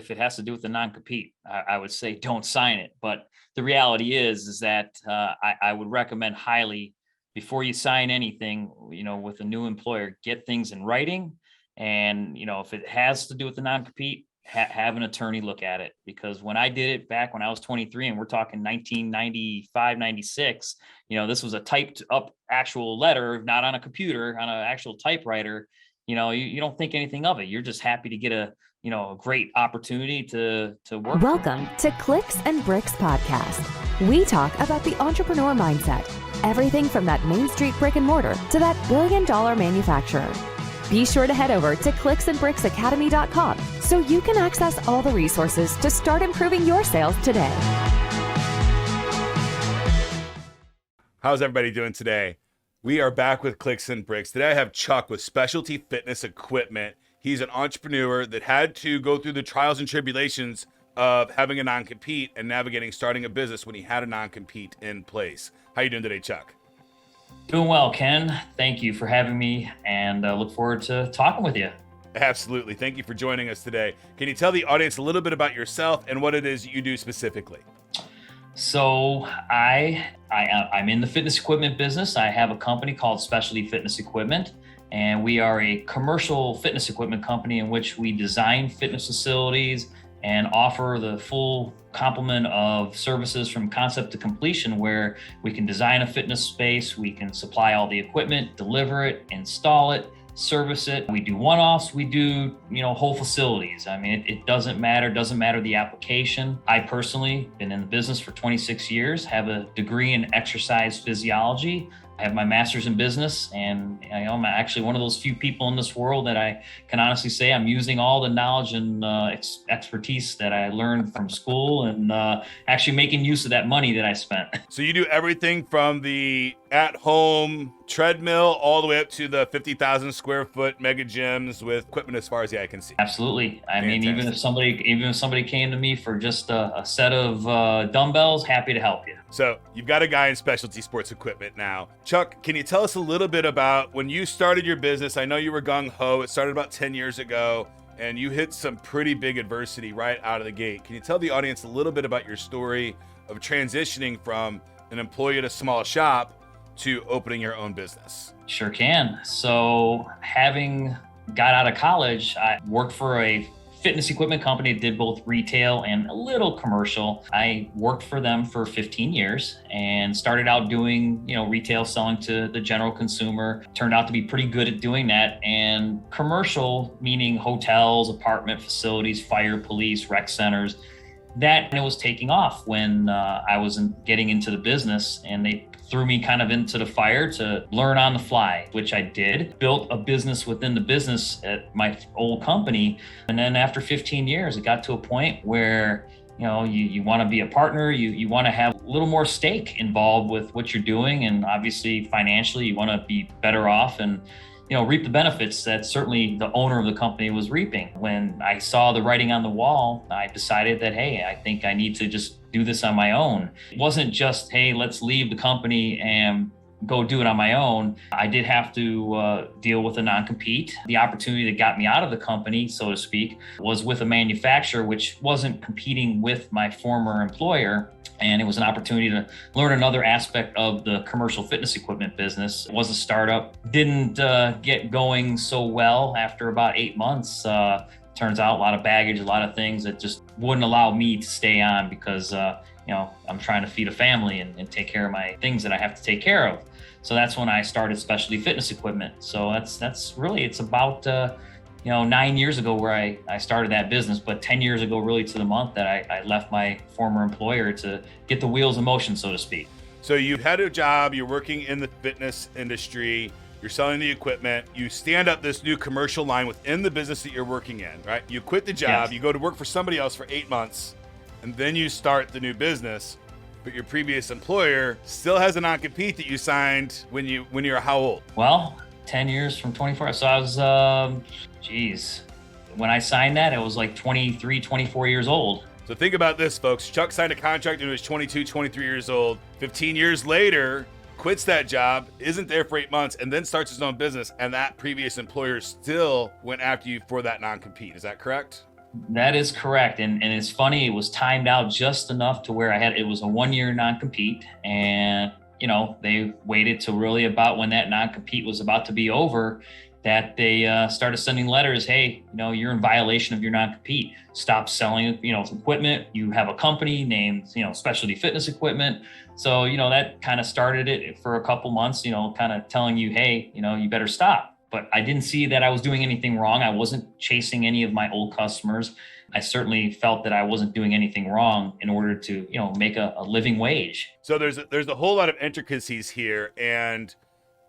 if it has to do with the non-compete, I would say don't sign it. But the reality is that I would recommend highly before you sign anything, with a new employer, get things in writing. And, if it has to do with the non-compete, have an attorney look at it. Because when I did it back when I was 23, and we're talking 1995, 96, this was a typed up actual letter, not on a computer, on an actual typewriter. You don't think anything of it. You're just happy to get a great opportunity to work. Welcome to Clicks and Bricks podcast. We talk about the entrepreneur mindset, everything from that Main Street brick and mortar to that billion-dollar manufacturer. Be sure to head over to clicksandbricksacademy.com so you can access all the resources to start improving your sales today. How's everybody doing today? We are back with Clicks and Bricks. Today I have Chuck with Specialty Fitness Equipment. He's an entrepreneur that had to go through the trials and tribulations of having a non-compete and navigating starting a business when he had a non-compete in place. How you doing today, Chuck? Doing well, Ken. Thank you for having me, and look forward to talking with you. Absolutely. Thank you for joining us today. Can you tell the audience a little bit about yourself and what it is you do specifically? So I'm in the fitness equipment business. I have a company called Specialty Fitness Equipment, and we are a commercial fitness equipment company in which we design fitness facilities and offer the full complement of services from concept to completion, where we can design a fitness space, we can supply all the equipment, deliver it, install it, service it. We do one-offs, we do, whole facilities. I mean, it doesn't matter the application. I personally been in the business for 26 years, have a degree in exercise physiology. I have my master's in business, and I'm actually one of those few people in this world that I can honestly say I'm using all the knowledge and expertise that I learned from school, and actually making use of that money that I spent. So you do everything from the at-home treadmill all the way up to the 50,000 square foot mega gyms with equipment as far as the eye can see. Absolutely. I mean, even if somebody came to me for just a set of dumbbells, happy to help you. So you've got a guy in specialty sports equipment now. Chuck, can you tell us a little bit about when you started your business? I know you were gung-ho. It started about 10 years ago, and you hit some pretty big adversity right out of the gate. Can you tell the audience a little bit about your story of transitioning from an employee at a small shop to opening your own business? Sure can. So having got out of college, I worked for a fitness equipment company that did both retail and a little commercial. I worked for them for 15 years and started out doing, retail, selling to the general consumer. Turned out to be pretty good at doing that. And commercial, meaning hotels, apartment facilities, fire, police, rec centers, that it was taking off when I was getting into the business, and they threw me kind of into the fire to learn on the fly, which I did. Built a business within the business at my old company. And then after 15 years, it got to a point where, you want to be a partner, you want to have a little more stake involved with what you're doing. And obviously financially, you want to be better off and, reap the benefits that certainly the owner of the company was reaping. When I saw the writing on the wall, I decided that, hey, I think I need to just do this on my own. It wasn't just, hey, let's leave the company and go do it on my own. I did have to deal with a non-compete. The opportunity that got me out of the company, so to speak, was with a manufacturer which wasn't competing with my former employer. And it was an opportunity to learn another aspect of the commercial fitness equipment business. It was a startup. Didn't get going so well after about 8 months. Turns out a lot of baggage, a lot of things that just wouldn't allow me to stay on because, I'm trying to feed a family and take care of my things that I have to take care of. So that's when I started Specialty Fitness Equipment. So that's really, it's about, 9 years ago where I started that business, but 10 years ago, really to the month that I left my former employer to get the wheels in motion, so to speak. So you had a job, you're working in the fitness industry, you're selling the equipment, you stand up this new commercial line within the business that you're working in, right? You quit the job, Yes. You go to work for somebody else for 8 months, and then you start the new business. But your previous employer still has a non-compete that you signed when you're how old? Well, 10 years from 24. So I was, when I signed that, I was like 23, 24 years old. So think about this, folks. Chuck signed a contract when he was 22, 23 years old. 15 years later, quits that job, isn't there for 8 months, and then starts his own business. And that previous employer still went after you for that non-compete. Is that correct? That is correct. And it's funny, it was timed out just enough to where it was a 1 year non-compete. And, they waited till really about when that non-compete was about to be over, that they started sending letters. Hey, you're in violation of your non-compete. Stop selling, equipment. You have a company named, Specialty Fitness Equipment. So, that kind of started it for a couple months, kind of telling you, hey, you better stop. But I didn't see that I was doing anything wrong. I wasn't chasing any of my old customers. I certainly felt that I wasn't doing anything wrong in order to, make a living wage. So there's a whole lot of intricacies here. And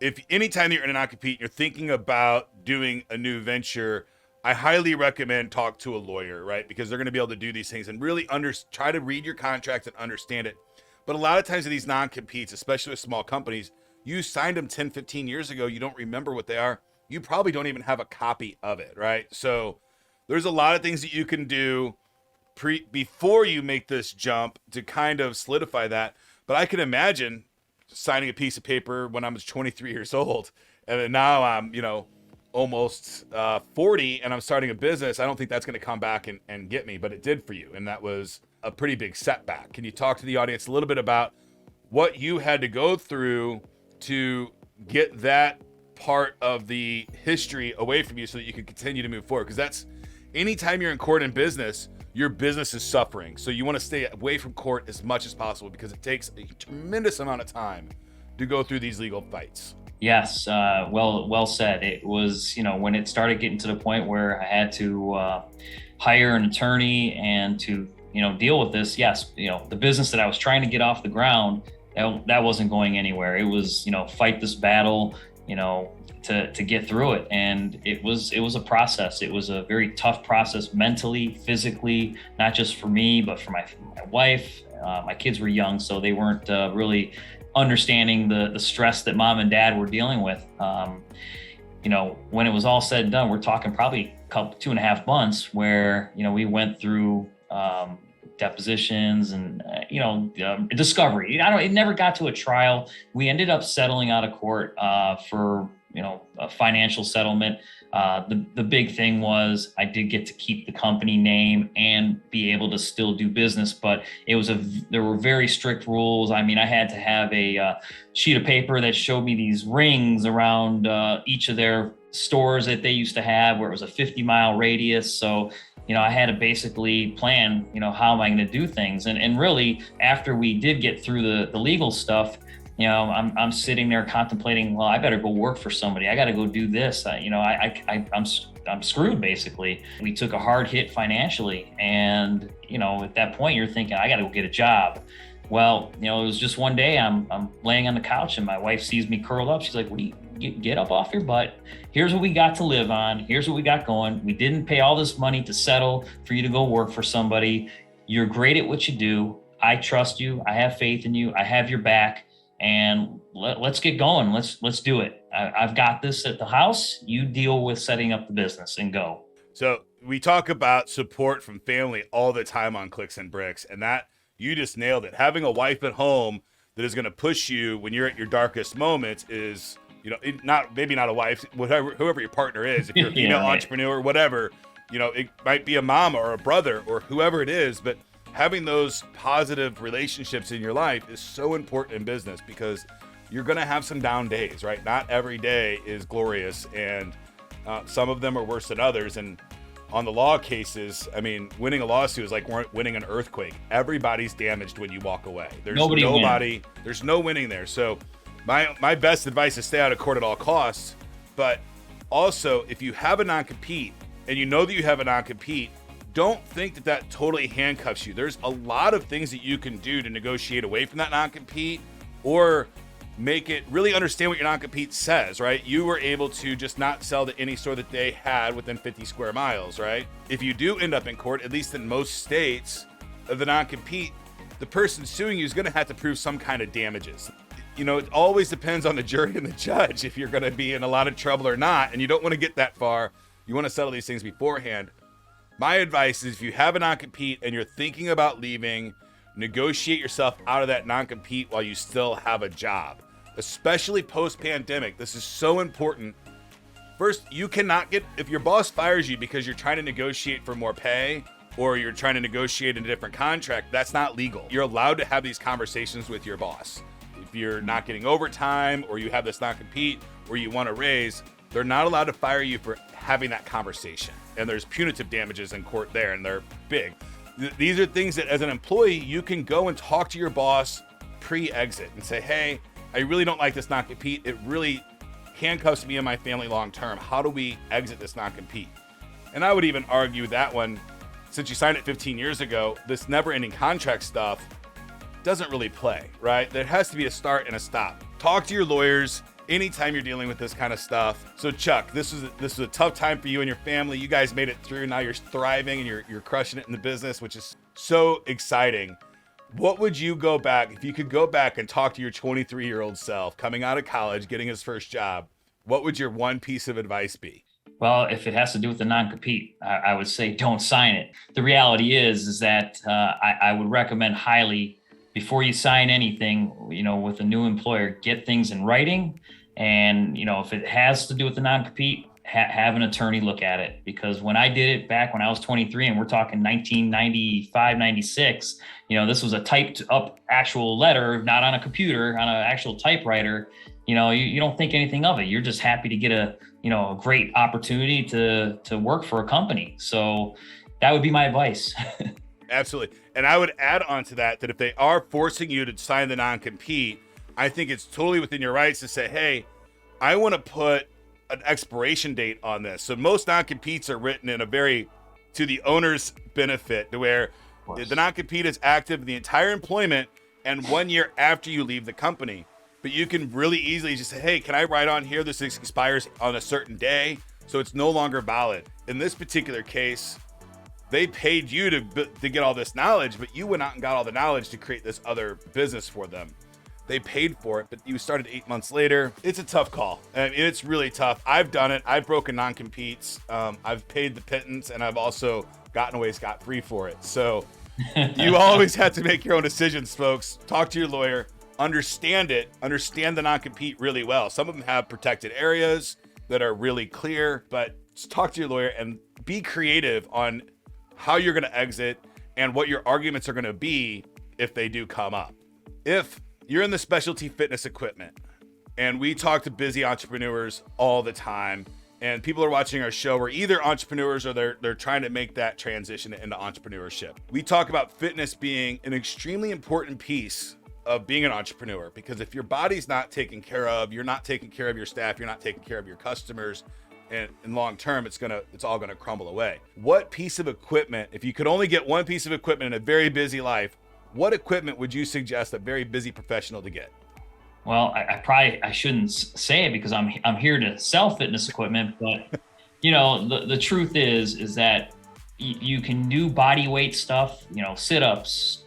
if anytime you're in a non-compete, you're thinking about doing a new venture, I highly recommend talk to a lawyer, right? Because they're going to be able to do these things and really try to read your contract and understand it. But a lot of times in these non-competes, especially with small companies, you signed them 10, 15 years ago. You don't remember what they are. You probably don't even have a copy of it, right? So there's a lot of things that you can do before you make this jump to kind of solidify that. But I can imagine signing a piece of paper when I was 23 years old, and then now I'm, almost 40, and I'm starting a business. I don't think that's going to come back and get me, but it did for you, and that was a pretty big setback. Can you talk to the audience a little bit about what you had to go through to get that part of the history away from you so that you can continue to move forward? Because that's, anytime you're in court in business, your business is suffering. So you want to stay away from court as much as possible, because it takes a tremendous amount of time to go through these legal fights. Yes, well said. It was, when it started getting to the point where I had to hire an attorney and to, deal with this. Yes, the business that I was trying to get off the ground, that wasn't going anywhere. It was, fight this battle, to get through it. And it was a process. It was a very tough process, mentally, physically, not just for me, but for my wife. My kids were young, so they weren't really understanding the stress that mom and dad were dealing with. When it was all said and done, we're talking probably 2.5 months where, we went through depositions and, discovery. It never got to a trial. We ended up settling out of court for, a financial settlement. The big thing was I did get to keep the company name and be able to still do business, but there were very strict rules. I mean, I had to have a sheet of paper that showed me these rings around each of their stores that they used to have, where it was a 50-mile radius. So, I had to basically plan, how am I going to do things? And really, after we did get through the legal stuff, I'm sitting there contemplating, well, I better go work for somebody. I got to go do this. I'm screwed, basically. We took a hard hit financially. And, at that point, you're thinking, I got to go get a job. Well, it was just one day I'm laying on the couch and my wife sees me curled up. She's like, what do you get up off your butt? Here's what we got to live on. Here's what we got going. We didn't pay all this money to settle for you to go work for somebody. You're great at what you do. I trust you. I have faith in you. I have your back. And let's get going. Let's do it. I've got this at the house. You deal with setting up the business and go. So we talk about support from family all the time on Clicks and Bricks, and that, you just nailed it. Having a wife at home that is going to push you when you're at your darkest moments is, maybe not a wife, whoever your partner is, if you're a female entrepreneur, whatever, it might be a mom or a brother or whoever it is, but having those positive relationships in your life is so important in business, because you're going to have some down days, right? Not every day is glorious, and some of them are worse than others. And on the law cases, I mean, winning a lawsuit is like winning an earthquake. Everybody's damaged when you walk away. There's no winning there. So my best advice is stay out of court at all costs. But also, if you have a non-compete and you know that you have a non-compete, don't think that totally handcuffs you. There's a lot of things that you can do to negotiate away from that non-compete, or make it really understand what your non-compete says, right? You were able to just not sell to any store that they had within 50 square miles, right? If you do end up in court, at least in most states, of the non-compete, the person suing you is going to have to prove some kind of damages. It always depends on the jury and the judge if you're going to be in a lot of trouble or not, and you don't want to get that far. You want to settle these things beforehand. My advice is, if you have a non-compete and you're thinking about leaving, negotiate yourself out of that non-compete while you still have a job, especially post-pandemic. This is so important. First, you cannot if your boss fires you because you're trying to negotiate for more pay or you're trying to negotiate a different contract, that's not legal. You're allowed to have these conversations with your boss. If you're not getting overtime or you have this non-compete or you want a raise, they're not allowed to fire you for having that conversation. And there's punitive damages in court there, and they're big. These are things that as an employee, you can go and talk to your boss pre-exit and say, hey, I really don't like this non-compete. It really handcuffs me and my family long-term. How do we exit this non-compete? And I would even argue that one, since you signed it 15 years ago, this never-ending contract stuff doesn't really play, right? There has to be a start and a stop. Talk to your lawyers anytime you're dealing with this kind of stuff. So Chuck, this was a tough time for you and your family. You guys made it through. Now you're thriving and you're crushing it in the business, which is so exciting. What would you go back, if you could go back and talk to your 23-year-old self coming out of college, getting his first job, what would your one piece of advice be? Well, if it has to do with the non-compete, I would say don't sign it. The reality is that I would recommend highly, before you sign anything, with a new employer, get things in writing. And, if it has to do with the non-compete, have an attorney look at it. Because when I did it back when I was 23, and we're talking 1995, 96, this was a typed up actual letter, not on a computer, on an actual typewriter. You don't think anything of it. You're just happy to get a great opportunity to work for a company. So that would be my advice. Absolutely. And I would add on to that if they are forcing you to sign the non-compete, I think it's totally within your rights to say, hey, I want to put an expiration date on this. So most non-competes are written in to the owner's benefit, to where the non-compete is active the entire employment and 1 year after you leave the company. But you can really easily just say, hey, can I write on here this expires on a certain day? So it's no longer valid. In this particular case, they paid you to get all this knowledge, but you went out and got all the knowledge to create this other business for them. They paid for it, but you started 8 months later. It's a tough call. I mean, it's really tough. I've done it. I've broken non-competes. I've paid the pittance, and I've also gotten away scot-free for it. So you always have to make your own decisions, folks. Talk to your lawyer. Understand the non-compete really well. Some of them have protected areas that are really clear, but just talk to your lawyer and be creative on how you're going to exit and what your arguments are going to be if they do come up. If you're in the specialty fitness equipment, and we talk to busy entrepreneurs all the time, and people are watching our show are either entrepreneurs or they're trying to make that transition into entrepreneurship. We talk about fitness being an extremely important piece of being an entrepreneur, because if your body's not taken care of, you're not taking care of your staff, you're not taking care of your customers, and in long term, it's all gonna crumble away. What piece of equipment, if you could only get one piece of equipment in a very busy life, what equipment would you suggest a very busy professional to get? Well, I shouldn't say it because I'm here to sell fitness equipment, but the truth is that you can do body weight stuff, sit-ups,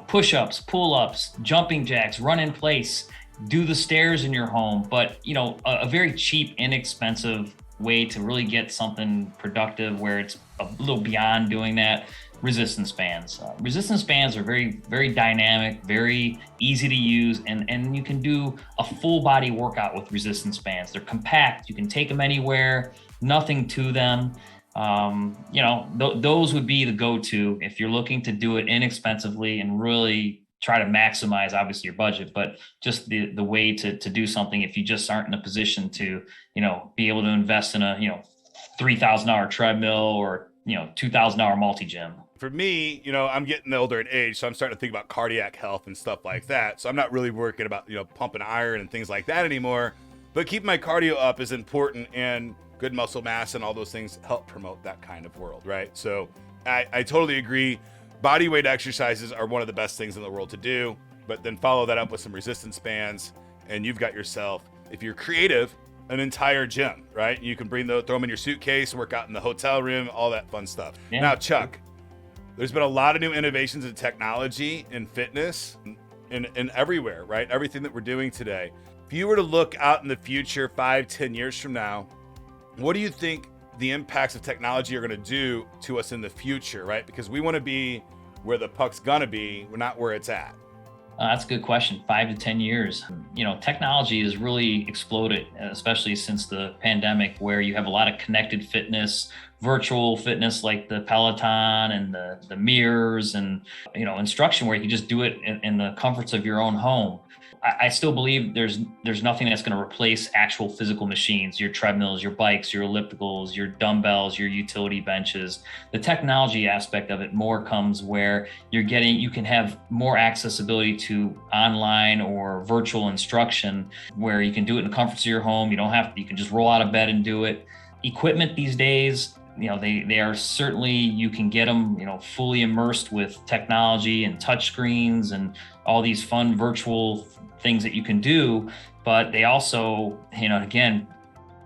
push-ups, pull-ups, jumping jacks, run in place, do the stairs in your home. But, a very cheap, inexpensive way to really get something productive where it's a little beyond doing that, resistance bands. Resistance bands are very, very dynamic, very easy to use, and you can do a full body workout with resistance bands. They're compact. You can take them anywhere, nothing to them. Those would be the go-to if you're looking to do it inexpensively and really try to maximize, obviously, your budget, but just the way to do something if you just aren't in a position to, be able to invest in a, $3,000 treadmill or, $2,000 multi-gym. For me, I'm getting older in age, so I'm starting to think about cardiac health and stuff like that. So I'm not really working about, pumping iron and things like that anymore. But keeping my cardio up is important, and good muscle mass and all those things help promote that kind of world, right? So I totally agree. Body weight exercises are one of the best things in the world to do, but then follow that up with some resistance bands, and you've got yourself, if you're creative, an entire gym, right? You can throw them in your suitcase, work out in the hotel room, all that fun stuff. Yeah. Now, Chuck, there's been a lot of new innovations in technology and fitness and everywhere, right? Everything that we're doing today. If you were to look out in the future, 5-10 years from now, what do you think the impacts of technology are going to do to us in the future, right? Because we want to be where the puck's going to be, we're not where it's at. That's a good question. 5 to 10 years. Technology has really exploded, especially since the pandemic, where you have a lot of connected fitness, virtual fitness like the Peloton and the mirrors and, instruction where you can just do it in the comforts of your own home. I still believe there's nothing that's going to replace actual physical machines, your treadmills, your bikes, your ellipticals, your dumbbells, your utility benches. The technology aspect of it more comes where you can have more accessibility to online or virtual instruction where you can do it in the comforts of your home. You can just roll out of bed and do it. Equipment these days, they are certainly, you can get them, fully immersed with technology and touch screens and all these fun virtual things that you can do. But they also, again,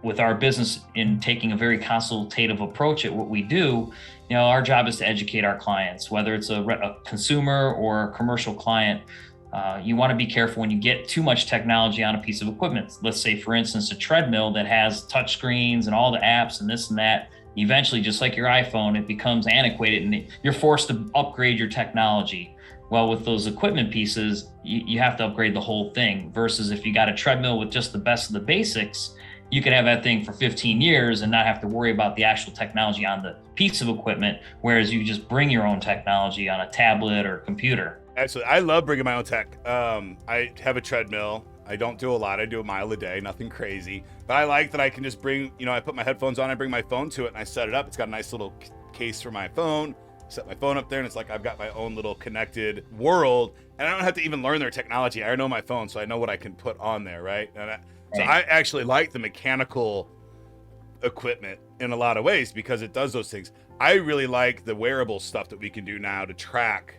with our business in taking a very consultative approach at what we do, our job is to educate our clients, whether it's a consumer or a commercial client. You want to be careful when you get too much technology on a piece of equipment. Let's say, for instance, a treadmill that has touch screens and all the apps and this and that. Eventually, just like your iPhone, it becomes antiquated and you're forced to upgrade your technology. Well, with those equipment pieces, you have to upgrade the whole thing, versus if you got a treadmill with just the best of the basics, you could have that thing for 15 years and not have to worry about the actual technology on the piece of equipment, whereas you just bring your own technology on a tablet or computer. Absolutely. I love bringing my own tech. I have a treadmill. I don't do a lot. I do a mile a day, nothing crazy. But I like that I can just bring, I put my headphones on, I bring my phone to it and I set it up. It's got a nice little case for my phone. Set my phone up there and it's like I've got my own little connected world and I don't have to even learn their technology. I know my phone, so I know what I can put on there, right? So I actually like the mechanical equipment in a lot of ways because it does those things. I really like the wearable stuff that we can do now to track.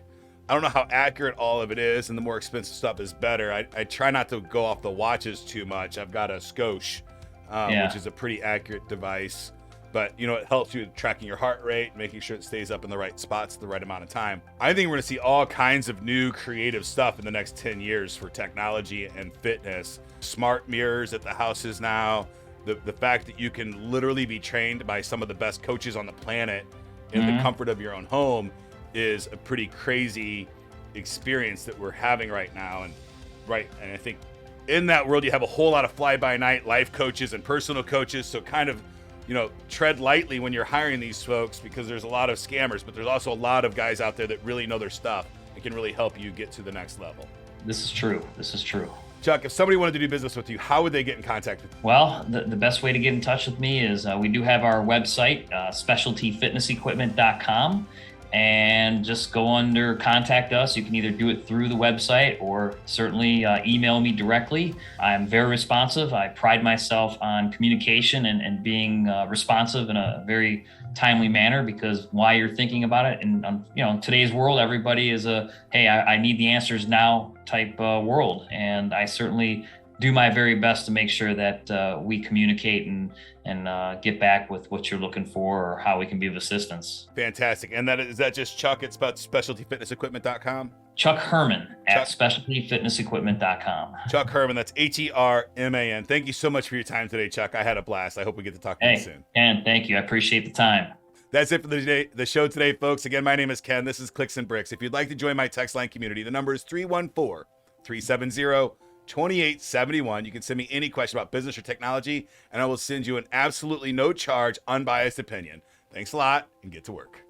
I don't know how accurate all of it is, and the more expensive stuff is better. I try not to go off the watches too much. I've got a Scoche, which is a pretty accurate device. But, it helps you with tracking your heart rate, making sure it stays up in the right spots at the right amount of time. I think we're going to see all kinds of new creative stuff in the next 10 years for technology and fitness. Smart mirrors at the houses now. The fact that you can literally be trained by some of the best coaches on the planet in the comfort of your own home is a pretty crazy experience that we're having right now. And I think in that world, you have a whole lot of fly-by-night life coaches and personal coaches. So kind of, tread lightly when you're hiring these folks because there's a lot of scammers, but there's also a lot of guys out there that really know their stuff and can really help you get to the next level. This is true. Chuck, if somebody wanted to do business with you, how would they get in contact with you? Well, the best way to get in touch with me is we do have our website, specialtyfitnessequipment.com. And just go under contact us. You can either do it through the website or certainly email me directly. I'm very responsive. I pride myself on communication and being responsive in a very timely manner, because while you're thinking about it, and in today's world, everybody is hey, I need the answers now type world. And I certainly do my very best to make sure that we communicate and get back with what you're looking for or how we can be of assistance. Fantastic. And is that just Chuck at specialtyfitnessequipment.com? Chuck Herman at specialtyfitnessequipment.com. Chuck Herman, that's Herman. Thank you so much for your time today, Chuck. I had a blast. I hope we get to talk to you soon. Ken, thank you. I appreciate the time. That's it for the show today, folks. Again, my name is Ken. This is Clicks and Bricks. If you'd like to join my text line community, the number is 314-370-2871. You can send me any question about business or technology, and I will send you an absolutely no charge, unbiased opinion. Thanks a lot, and get to work.